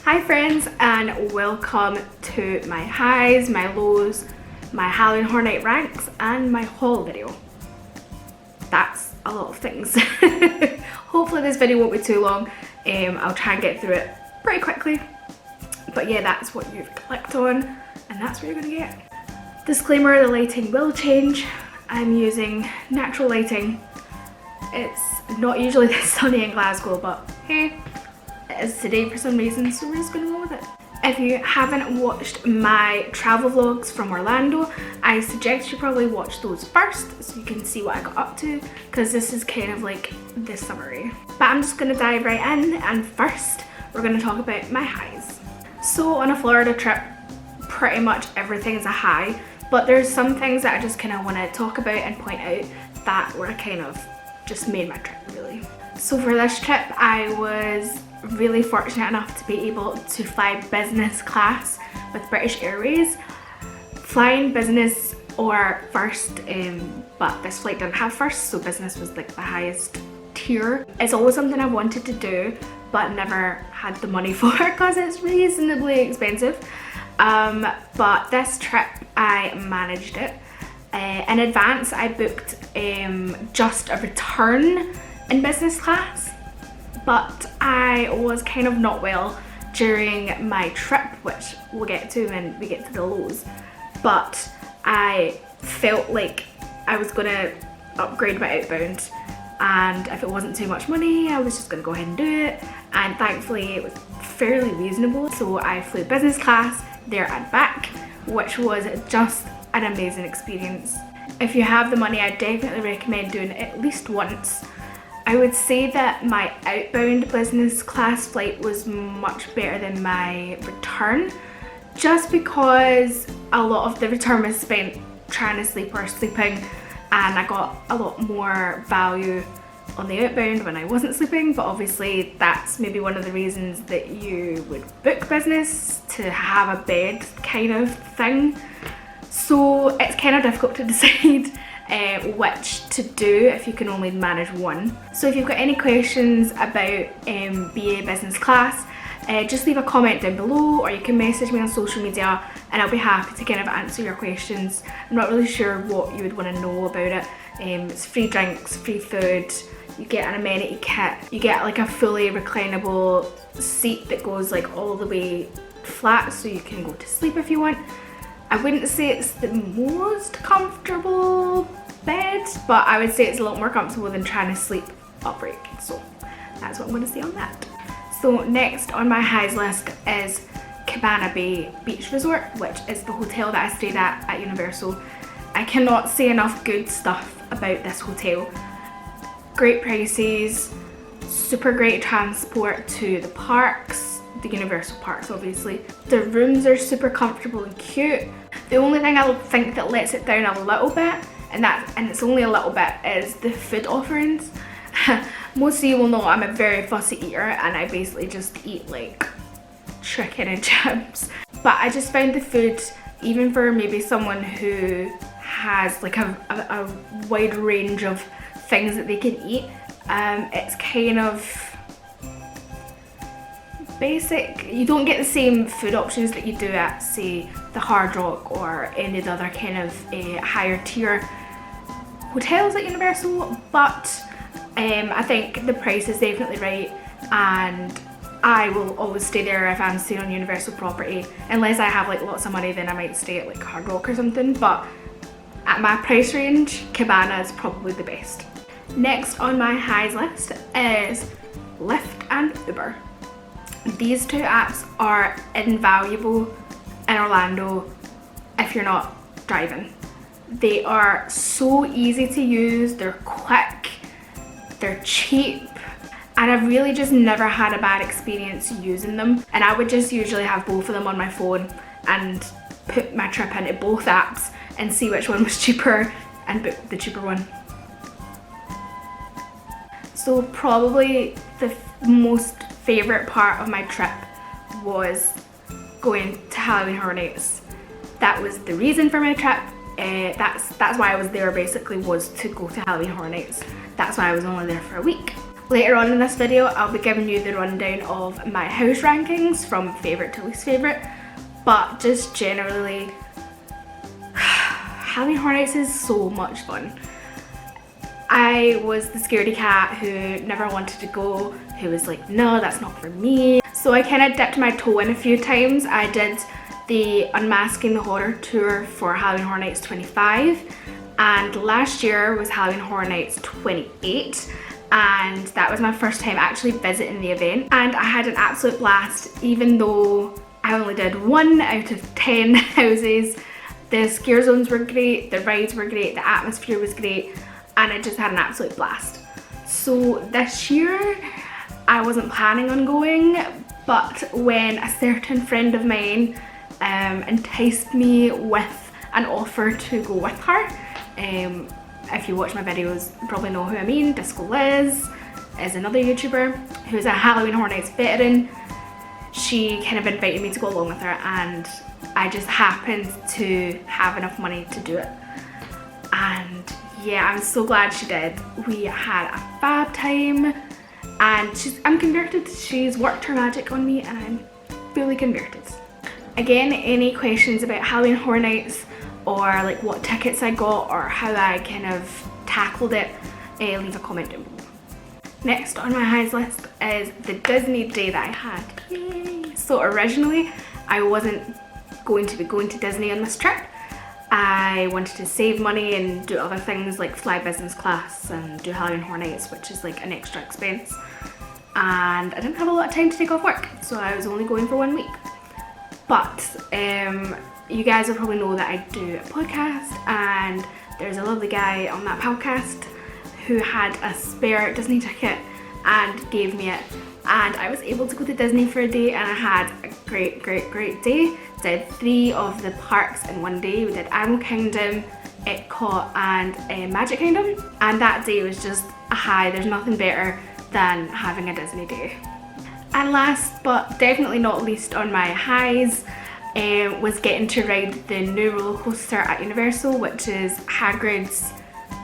Hi friends, and welcome to my highs, my lows, my Halloween Horror Night ranks and my haul video. That's a lot of things. Hopefully this video won't be too long. I'll try and get through it pretty quickly. But yeah, that's what you've clicked on and that's what you're gonna get. Disclaimer, the lighting will change. I'm using natural lighting. It's not usually this sunny in Glasgow, but hey, it is today for some reason, so we're just gonna go with it. If you haven't watched my travel vlogs from Orlando, I suggest you probably watch those first so you can see what I got up to, because this is kind of like the summary. But I'm just gonna dive right in, and first we're gonna talk about my highs. So on a Florida trip, pretty much everything's a high, but there's some things that I just kind of want to talk about and point out that were kind of just made my trip really. So for this trip, I was really fortunate enough to be able to fly business class with British Airways. Flying business or first, but this flight didn't have first, so business was like the highest tier. It's always something I wanted to do but never had the money for because it's reasonably expensive. But this trip I managed it. In advance I booked just a return in business class, but I was kind of not well during my trip, which we'll get to when we get to the lows. But I felt like I was gonna upgrade my outbound, and if it wasn't too much money I was just gonna go ahead and do it, and thankfully it was fairly reasonable, so I flew business class there and back, which was just an amazing experience. If you have the money, I definitely recommend doing it at least once. I would say that my outbound business class flight was much better than my return, just because a lot of the return was spent trying to sleep or sleeping, and I got a lot more value on the outbound when I wasn't sleeping. But obviously that's maybe one of the reasons that you would book business, to have a bed kind of thing. So it's kind of difficult to decide which to do if you can only manage one. So if you've got any questions about BA business class, just leave a comment down below, or you can message me on social media and I'll be happy to kind of answer your questions. I'm not really sure what you would want to know about it. It's free drinks, free food, you get an amenity kit, you get like a fully reclinable seat that goes like all the way flat so you can go to sleep if you want. I wouldn't say it's the most comfortable bed, but I would say it's a lot more comfortable than trying to sleep upright. So that's what I'm going to say on that. So next on my highs list is Cabana Bay Beach Resort, which is the hotel that I stayed at Universal. I cannot say enough good stuff about this hotel. Great prices, super great transport to the parks, the Universal parks obviously. The rooms are super comfortable and cute. The only thing I think that lets it down a little bit, and it's only a little bit, is the food offerings. Most of you will know I'm a very fussy eater and I basically just eat like chicken and chips. But I just found the food, even for maybe someone who has like a wide range of things that they can eat, it's kind of basic. You don't get the same food options that you do at, say, the Hard Rock or any of the other kind of higher tier hotels at Universal, but I think the price is definitely right, and I will always stay there if I'm staying on Universal property. Unless I have like lots of money, then I might stay at like Hard Rock or something, but at my price range, Cabana is probably the best. Next on my highs list is Lyft and Uber. These two apps are invaluable in Orlando if you're not driving. They are so easy to use, they're quick, they're cheap, and I've really just never had a bad experience using them. And I would just usually have both of them on my phone and put my trip into both apps and see which one was cheaper and book the cheaper one. So probably the most favourite part of my trip was going to Halloween Horror Nights. That was the reason for my trip. That's why I was there basically, was to go to Halloween Horror Nights. That's why I was only there for a week. Later on in this video, I'll be giving you the rundown of my house rankings from favourite to least favourite, but just generally, Halloween Horror Nights is so much fun. I was the scaredy cat who never wanted to go, who was like, no, that's not for me. So I kind of dipped my toe in a few times. I did the Unmasking the Horror tour for Halloween Horror Nights 25, and last year was Halloween Horror Nights 28, and that was my first time actually visiting the event, and I had an absolute blast. Even though I only did 1 out of 10 houses, the scare zones were great, the rides were great, the atmosphere was great, and I just had an absolute blast. So this year I wasn't planning on going, but when a certain friend of mine enticed me with an offer to go with her, if you watch my videos you probably know who I mean. Disco Liz is another YouTuber who's a Halloween Horror Nights veteran. She kind of invited me to go along with her, and I just happened to have enough money to do it. And yeah, I'm so glad she did. We had a fab time, and I'm converted. She's worked her magic on me and I'm fully converted. Again, any questions about Halloween Horror Nights, or like what tickets I got or how I kind of tackled it, leave a comment down below. Next on my highs list is the Disney day that I had. Yay! So originally I wasn't going to be going to Disney on this trip. I wanted to save money and do other things like fly business class and do Halloween Horror Nights, which is like an extra expense. And I didn't have a lot of time to take off work, so I was only going for 1 week. But you guys will probably know that I do a podcast, and there's a lovely guy on that podcast who had a spare Disney ticket and gave me it, and I was able to go to Disney for a day, and I had a great day. Did 3 of the parks in 1 day. We did Animal Kingdom, Epcot and Magic Kingdom, and that day was just a high. There's nothing better than having a Disney day. And last but definitely not least on my highs was getting to ride the new roller coaster at Universal, which is Hagrid's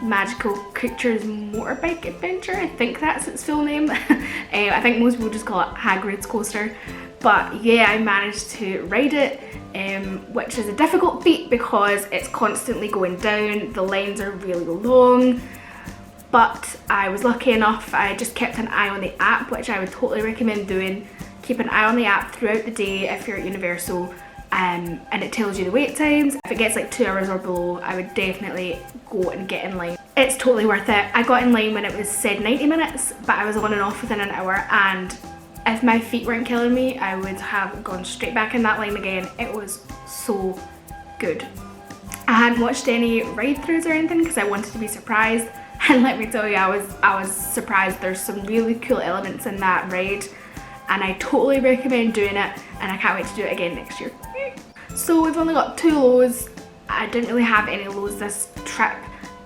Magical Creatures Motorbike Adventure. I think that's its full name. I think most people just call it Hagrid's Coaster. But yeah, I managed to ride it, which is a difficult feat because it's constantly going down, the lines are really long, but I was lucky enough. I just kept an eye on the app, which I would totally recommend doing. Keep an eye on the app throughout the day if you're at Universal, and it tells you the wait times. If it gets like 2 hours or below, I would definitely go and get in line. It's totally worth it. I got in line when it was said 90 minutes, but I was on and off within an hour, and if my feet weren't killing me, I would have gone straight back in that line again. It was so good. I hadn't watched any ride-throughs or anything because I wanted to be surprised, and let me tell you, I was surprised. There's some really cool elements in that ride, and I totally recommend doing it, and I can't wait to do it again next year. So we've only got 2 lows. I didn't really have any lows this trip.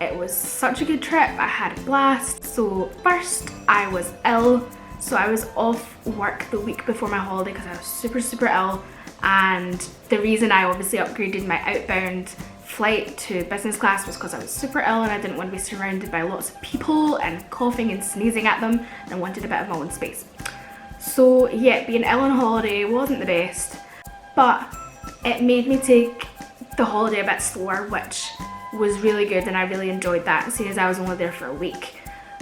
It was such a good trip. I had a blast. So first, I was ill. So I was off work the week before my holiday because I was super ill, and the reason I obviously upgraded my outbound flight to business class was because I was super ill and I didn't want to be surrounded by lots of people and coughing and sneezing at them, and I wanted a bit of my own space. So yeah, being ill on holiday wasn't the best, but it made me take the holiday a bit slower, which was really good, and I really enjoyed that. Seeing as I was only there for a week,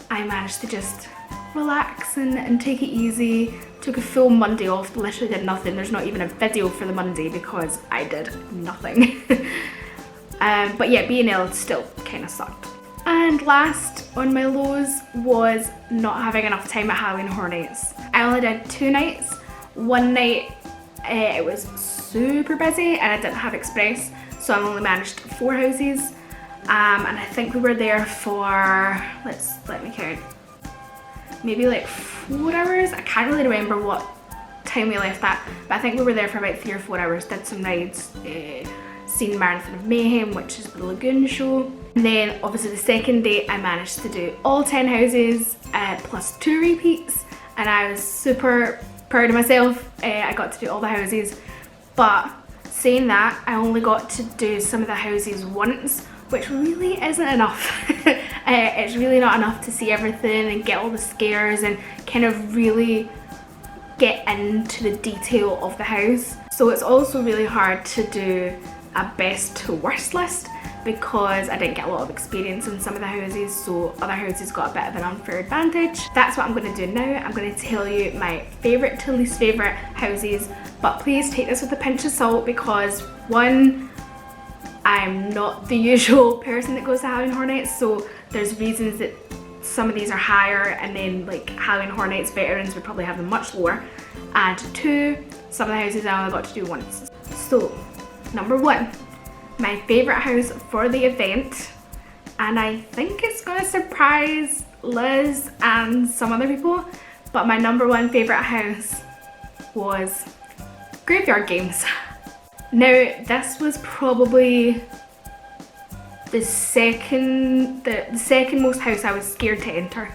I managed to just relax and take it easy. Took a full Monday off, literally did nothing. There's not even a video for the Monday because I did nothing. But yeah, being ill still kind of sucked. And last on my lows was not having enough time at Halloween Horror Nights. I only did 2 nights. 1 night it was super busy and I didn't have express, so I only managed 4 houses. And I think we were there for, let me count, maybe like 4 hours. I can't really remember what time we left that, but I think we were there for about 3 or 4 hours. Did some rides, seen Marathon of Mayhem, which is the Lagoon show. And then obviously the second day I managed to do all 10 houses plus 2 repeats, and I was super proud of myself. I got to do all the houses, but saying that, I only got to do some of the houses once, which really isn't enough. It's really not enough to see everything and get all the scares and kind of really get into the detail of the house. So it's also really hard to do a best to worst list because I didn't get a lot of experience in some of the houses, so other houses got a bit of an unfair advantage. That's what I'm going to do now. I'm going to tell you my favourite to least favourite houses, but please take this with a pinch of salt because one, I'm not the usual person that goes to Halloween Horror Nights, so there's reasons that some of these are higher, and then like Halloween Horror Nights veterans would probably have them much lower. And two, some of the houses I only got to do once. So, number one, my favourite house for the event, and I think it's going to surprise Liz and some other people, but my number one favourite house was Graveyard Games. Now, this was probably the second most house I was scared to enter,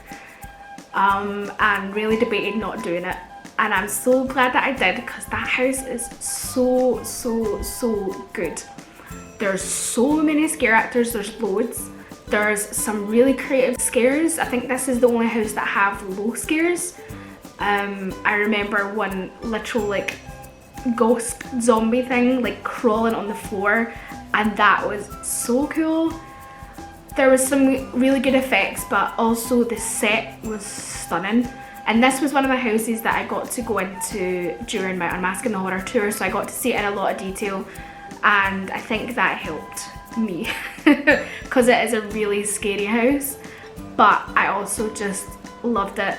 and really debated not doing it. And I'm so glad that I did because that house is so good. There's so many scare actors, there's loads. There's some really creative scares. I think this is the only house that have low scares. I remember one literal like ghost zombie thing like crawling on the floor, and that was so cool. There was some really good effects, but also the set was stunning. And this was one of the houses that I got to go into during my Unmasking the Horror tour, so I got to see it in a lot of detail, and I think that helped me because it is a really scary house, but I also just loved it.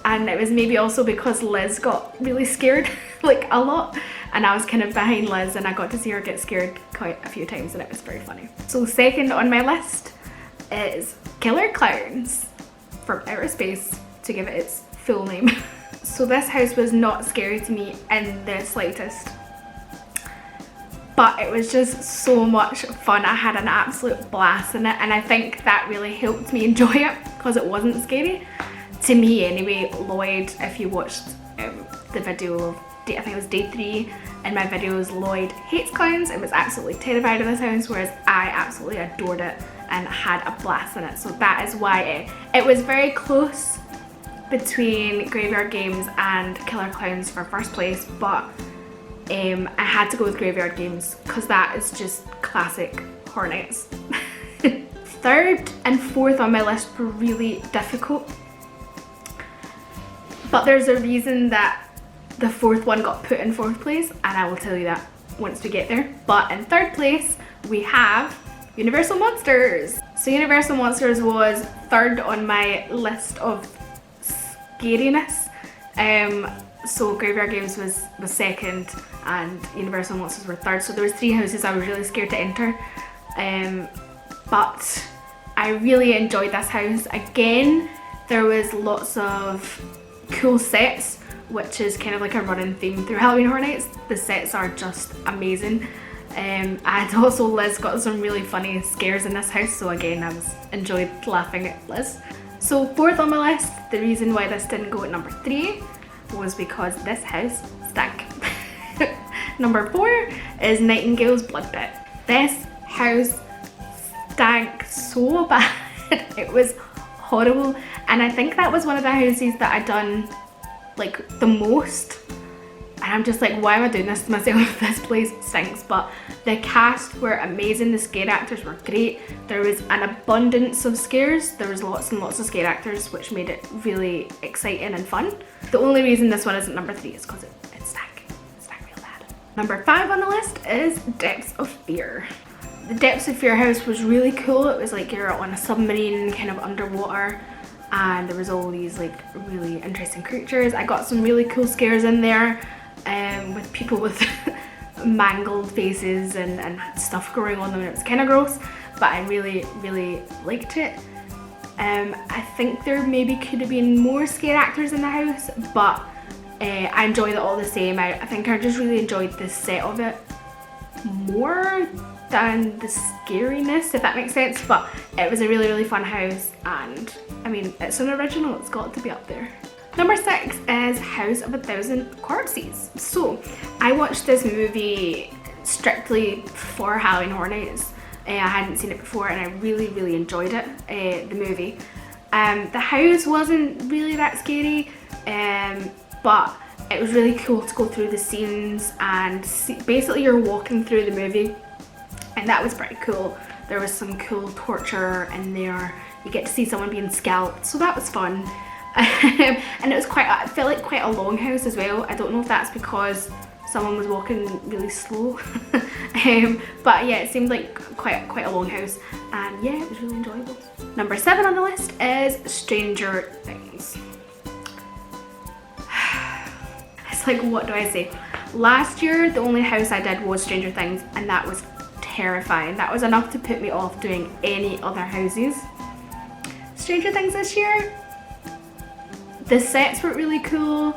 And it was maybe also because Liz got really scared like a lot, and I was kind of behind Liz and I got to see her get scared quite a few times, and it was very funny. So second on my list is Killer Clowns from Outer Space, to give it its full name. So this house was not scary to me in the slightest, but it was just so much fun. I had an absolute blast in it, and I think that really helped me enjoy it because it wasn't scary. To me anyway. Lloyd, if you watched the video of, I think it was day 3 in my videos, Lloyd hates clowns and was absolutely terrified of this house, whereas I absolutely adored it and had a blast in it. So that is why it was very close between Graveyard Games and Killer Clowns for first place, but I had to go with Graveyard Games because that is just classic Horror Nights. Third and fourth on my list were really difficult, but there's a reason that the fourth one got put in fourth place, and I will tell you that once we get there. But in third place we have Universal Monsters. So Universal Monsters was third on my list of scariness. So Graveyard Games was second and Universal Monsters were third. So there was 3 houses I was really scared to enter. But I really enjoyed this house. Again, there was lots of cool sets, which is kind of like a running theme through Halloween Horror Nights. The sets are just amazing. And also Liz got some really funny scares in this house, so again I enjoyed laughing at Liz. So fourth on my list, the reason why this didn't go at number 3 was because this house stank. Number 4 is Nightingale's Blood Pit. This house stank so bad. It was horrible, and I think that was one of the houses that I done like the most, and I'm just like, why am I doing this to myself? This place stinks. But the cast were amazing, the scare actors were great, there was an abundance of scares, there was lots and lots of scare actors, which made it really exciting and fun. The only reason this one isn't number 3 is because it stank real bad. Number 5 on the list is Depths of Fear. The Depths of Fear house was really cool. It was like you're on a submarine kind of underwater, and there was all these like really interesting creatures. I got some really cool scares in there, with people with mangled faces and stuff growing on them. It was kind of gross, but I really liked it. I think there maybe could have been more scare actors in the house, but I enjoyed it all the same. I think I just really enjoyed the set of it more than the scariness, if that makes sense. But it was a really fun house, and I mean, it's an original, it's got to be up there. Number 6 is House of a Thousand Corpses. So I watched this movie strictly for Halloween Horror Nights, I hadn't seen it before and I really enjoyed it, the movie. The house wasn't really that scary, but it was really cool to go through the scenes and see, basically you're walking through the movie, and that was pretty cool. There was some cool torture in there. You get to see someone being scalped, so that was fun. And it was I felt like quite a long house as well. I don't know if that's because someone was walking really slow. But yeah, it seemed like quite a long house, and yeah, it was really enjoyable. Number 7 on the list is Stranger Things. It's like, what do I say? Last year, the only house I did was Stranger Things, and that was terrifying. That was enough to put me off doing any other houses. Stranger Things this year, the sets were really cool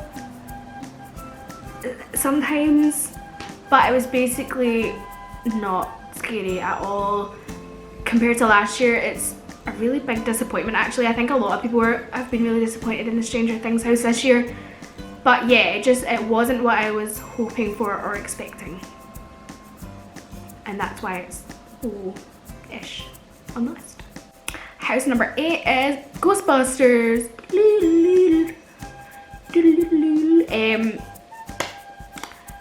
sometimes, but it was basically not scary at all. Compared to last year, it's a really big disappointment actually. I think a lot of people have been really disappointed in the Stranger Things house this year. But yeah, it wasn't what I was hoping for or expecting. And that's why it's low-ish on the list. House number 8 is Ghostbusters.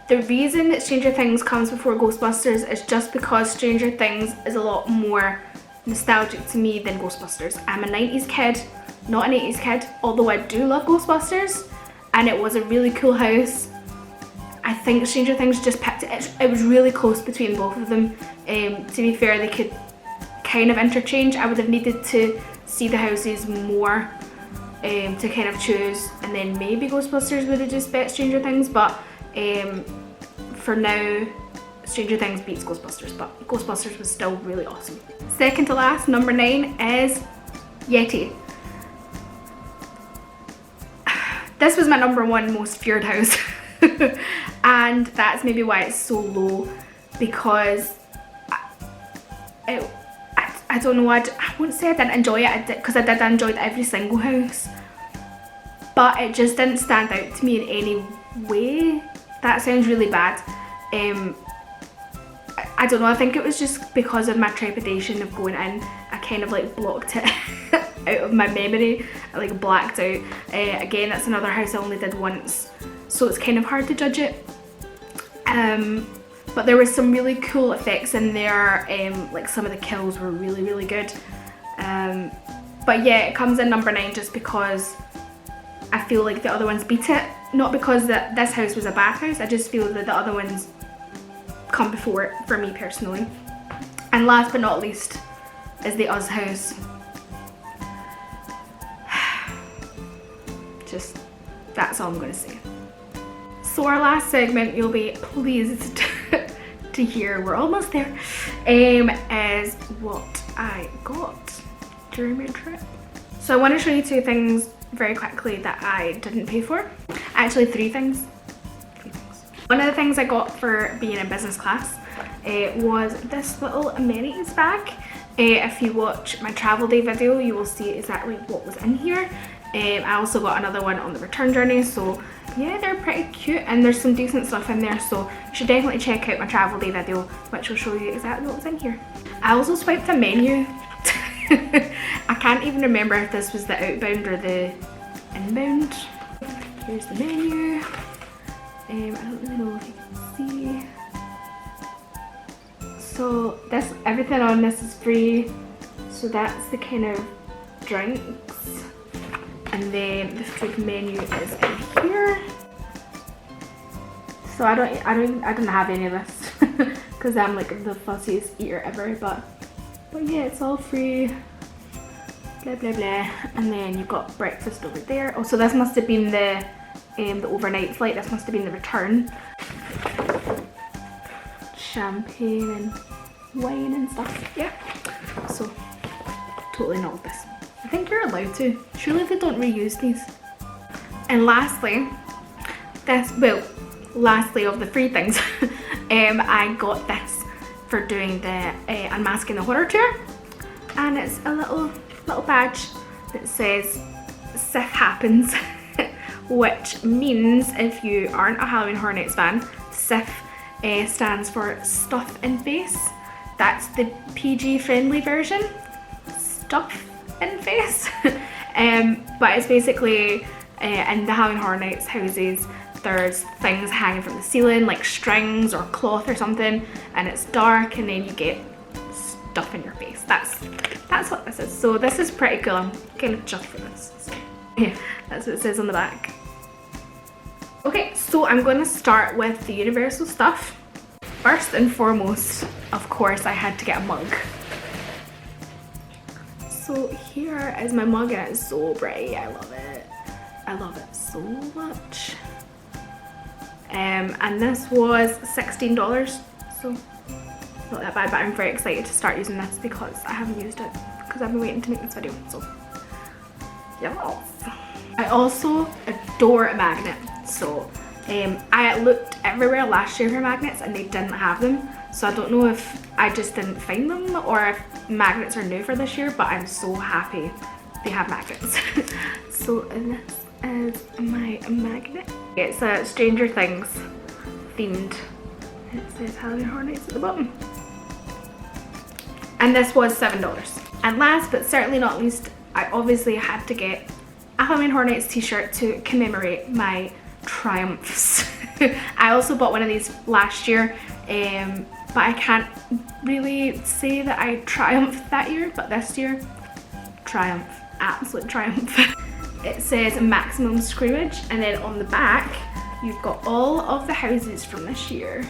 The reason that Stranger Things comes before Ghostbusters is just because Stranger Things is a lot more nostalgic to me than Ghostbusters. I'm a 90s kid, not an 80s kid, although I do love Ghostbusters, and it was a really cool house. I think Stranger Things just picked it. It was really close between both of them. To be fair, they could kind of interchange. I would have needed to see the houses more to kind of choose, and then maybe Ghostbusters would have just bet Stranger Things, but for now, Stranger Things beats Ghostbusters, but Ghostbusters was still really awesome. Second to last, number 9 is Yeti. This was my number 1 most feared house. And that's maybe why it's so low, because I don't know, I won't say I didn't enjoy it, because I did enjoy every single house, but it just didn't stand out to me in any way. That sounds really bad. I don't know, I think it was just because of my trepidation of going in. I kind of like blocked it out of my memory. I like blacked out. Again, that's another house I only did once, so it's kind of hard to judge it. But there was some really cool effects in there, like some of the kills were really good. But yeah, it comes in number 9 just because I feel like the other ones beat it. Not because this house was a bad house, I just feel that the other ones come before it for me personally. And last but not least is the Us house. Just, that's all I'm gonna say. So our last segment, you'll be pleased to hear, we're almost there, is what I got during my trip. So I want to show you 2 things very quickly that I didn't pay for. Actually 3 things. One of the things I got for being in business class was this little amenities bag. If you watch my travel day video, you will see exactly what was in here. I also got another one on the return journey, so yeah, they're pretty cute and there's some decent stuff in there, so you should definitely check out my travel day video, which will show you exactly what was in here. I also swiped a menu. I can't even remember if this was the outbound or the inbound. Here's the menu. I don't really know if you can see. So everything on this is free. So that's the kind of drinks. And then the food menu is in here. So I don't have any of this because I'm like the fussiest eater ever, but yeah, it's all free. Blah blah blah. And then you've got breakfast over there. Oh, so this must have been the overnight flight. This must have been the return. Champagne and wine and stuff. Yeah. So totally not this. I think you're allowed to. Surely they don't reuse these. And lastly, lastly of the free things, I got this for doing the Unmasking the Horror tour, and it's a little badge that says Sith Happens, which means, if you aren't a Halloween Horror Nights fan, Sith stands for stuff in face. That's the PG friendly version. Stuff in face. But it's basically in the Halloween Horror Nights houses, there's things hanging from the ceiling like strings or cloth or something, and it's dark and then you get stuff in your face. That's what this is. So this is pretty cool. I'm kind of chuffed for this. So, yeah, that's what it says on the back. Okay, so I'm going to start with the Universal stuff. First and foremost, of course, I had to get a mug. So here is my mug and it's so pretty. I love it. I love it so much. And this was $16, so not that bad, but I'm very excited to start using this because I haven't used it because I've been waiting to make this video, so yes. I also adore a magnet, so I looked everywhere last year for magnets and they didn't have them, so I don't know if I just didn't find them or if magnets are new for this year, but I'm so happy they have magnets. So this is my magnet. It's a Stranger Things themed. It says Halloween Horror Nights at the bottom. And this was $7. And last but certainly not least, I obviously had to get a Halloween Horror Nights t-shirt to commemorate my triumphs. I also bought one of these last year, but I can't really say that I triumphed that year, but this year, triumph, absolute triumph. It says maximum screamage, and then on the back you've got all of the houses from this year,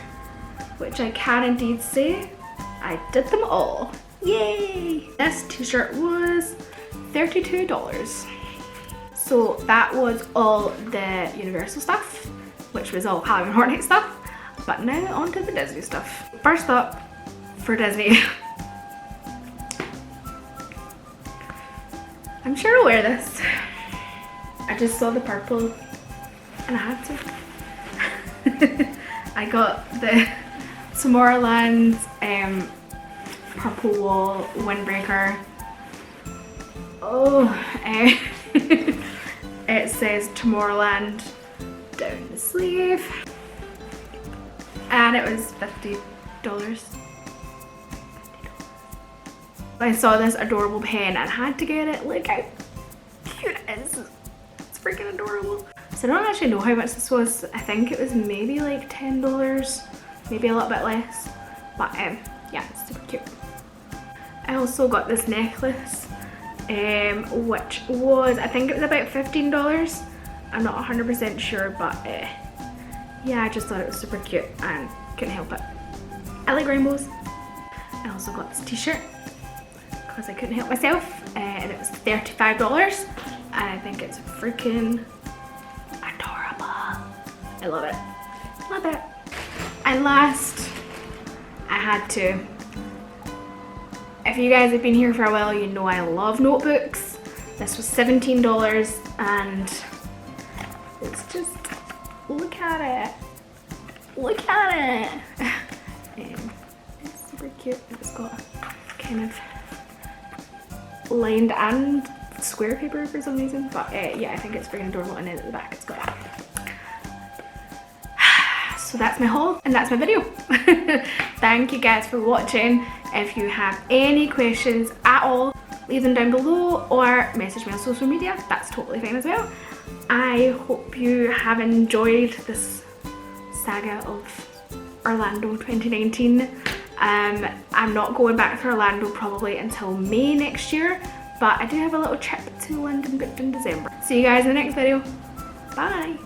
which I can indeed say I did them all. Yay! This t-shirt was $32. So that was all the Universal stuff, which was all Halloween Horror Nights stuff. But now on to the Disney stuff. First up, for Disney. I'm sure I'll wear this. I just saw the purple and I had to. I got the Tomorrowland purple wall windbreaker. Oh, it says Tomorrowland down the sleeve, and it was $50. I saw this adorable pen and had to get it. Look how cute it is. It's freaking adorable. So I don't actually know how much this was. I think it was maybe like $10, maybe a little bit less. But yeah, it's super cute. I also got this necklace, which was, I think it was about $15. I'm not 100% sure, but yeah, I just thought it was super cute and couldn't help it. I like rainbows. I also got this t-shirt because I couldn't help myself, and it was $35, and I think it's freaking adorable. I love it. Love it. And last, I had to. If you guys have been here for a while, you know I love notebooks. This was $17, and it's just, look at it. Look at it. It's super cute. It's got kind of lined and square paper for some reason, but yeah, I think it's freaking adorable. And then at the back it's got that. So that's my haul and that's my video. Thank you guys for watching. If you have any questions at all, leave them down below or message me on social media. That's totally fine as well. I hope you have enjoyed this saga of Orlando 2019. I'm not going back to Orlando probably until May next year, but I do have a little trip to London booked in December. See you guys in the next video. Bye!